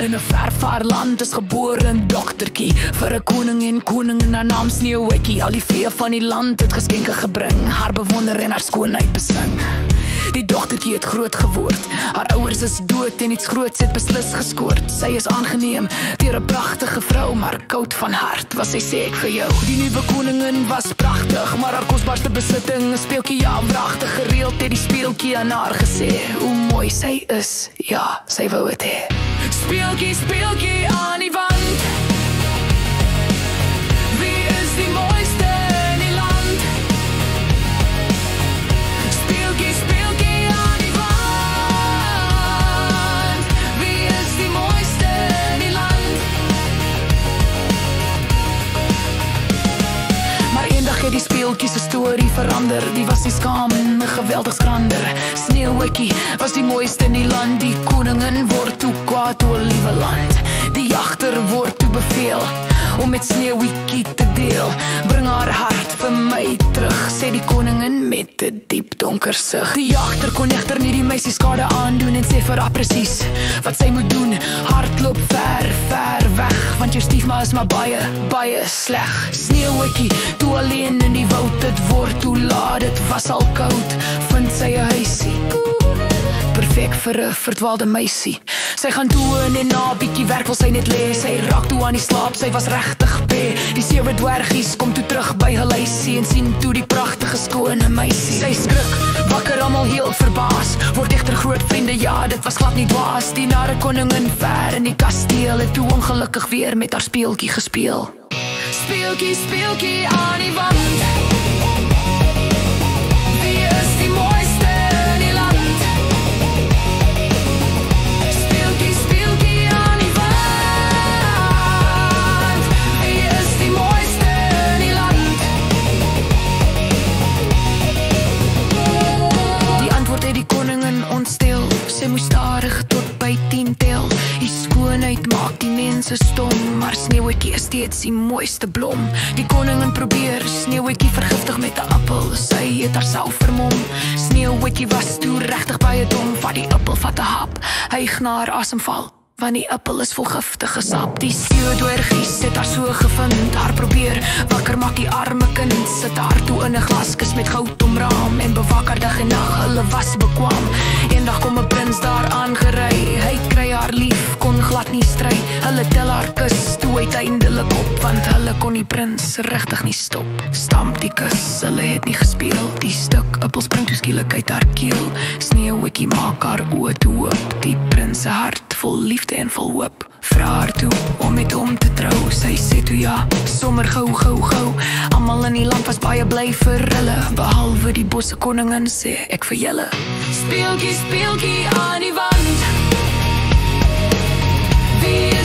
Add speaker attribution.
Speaker 1: In 'n ver land is gebore 'n doktertjie vir 'n koning en koningin haar naam Sneeuwwitjie. Al die vee van die land het geskenke gebring, haar bewonder en haar skoonheid besing. Die dogtertjie het groot geword, haar ouers is dood en iets groots het beslis geskoord. Sy is aangeneem deur 'n pragtige vrou, maar koud van hart was sy, sê ek vir jou. Die nuwe koningin was pragtig, maar haar kosbaarste besitting 'n speeltjie, ja, wragtig. Gereeld het die speeltjie aan haar gesê hoe mooi sy is, ja, sy wou het hê. Speeltjie, speeltjie aan die wand, wie is die mooiste in die land? Speeltjie, speeltjie aan die wand, wie is die mooiste in die land? Maar eendag het die speeltjie se storie verander. Die was nie skaam en 'n geweldig skrander. Sneeuwwitjie was die mooiste in die land. Die koningin word toe kwaad oor liewe land. Die jagter word toe beveel om met Sneeuwwitjie te deel. Bring haar hart vir my terug, sê die koningin met 'n diep donker sug. Die jagter kon egter nie die meisie skade aandoen en sê vir haar presies wat sy moet doen. Hardloop ver, ver weg, want jou stiefma is maar baie, baie sleg. Sneeuwwitjie toe alleen in die woud, dit word toe laat, dit was al koud. Vind sy 'n huisie, perfek vir 'n verdwaalde meisie. Sy gaan toe en na 'n bietjie werk wil sy net lê. Sy raak toe aan die slaap, sy was regtig pé. Die 7 dwergies kom toe terug by hul huisie en sien toe die pragtige skone meisie. Sy skrik, wakker almal heel verbaas, word egter groot vriende, ja, dit was glad nie dwaas. Die nare koningin ver in die kasteel het toe ongelukkig weer met haar speeltjie gespeel. Speeltjie, speeltjie aan die wand, wie is die mooiste in die land? Speeltjie, speeltjie aan die wand, wie is die mooiste in die land? Die antwoord het die koningin ontstel. Sy moes stadig tot by 10 tel. Die skoonheid maak die mense stom, maar Sneeuwwitjie is steeds die mooiste blom. Die koningin probeer Sneeuwwitjie vergiftig met 'n appel. Sy het haarself vermom. Sneeuwwitjie was toe regtig baie dom. Vat die appel, vat 'n hap, hyg na haar asemval, want die appel is vol giftige sap. Die 7 dwergies het haar so gevind, haar probeer wakker maak die arme kind. Sit haar toe in 'n glaskus met goud omraam en bewaak haar dag en nag, hulle was bekwam. Eendag kom 'n prins daar aangery, hy kry haar lief, kon glad nie stry. Hulle tel haar kus toe uiteindelik op, want hulle kon die prins regtig nie stop. Stamp die kus, hulle het nie gespeel. Die stuk appel spring toe skielik uit haar keel. Sneeuwwitjie maak haar oë toe oop, die prins se hart vol liefde en vol hoop. Vra haar toe om met hom te trou. Sy sê toe ja, sommer gou, gou, gou. Almal in die land was baie bly vir hulle, behalwe die bosse koningin, sê ek vir julle. Speeltjie, speeltjie aan die wand, wie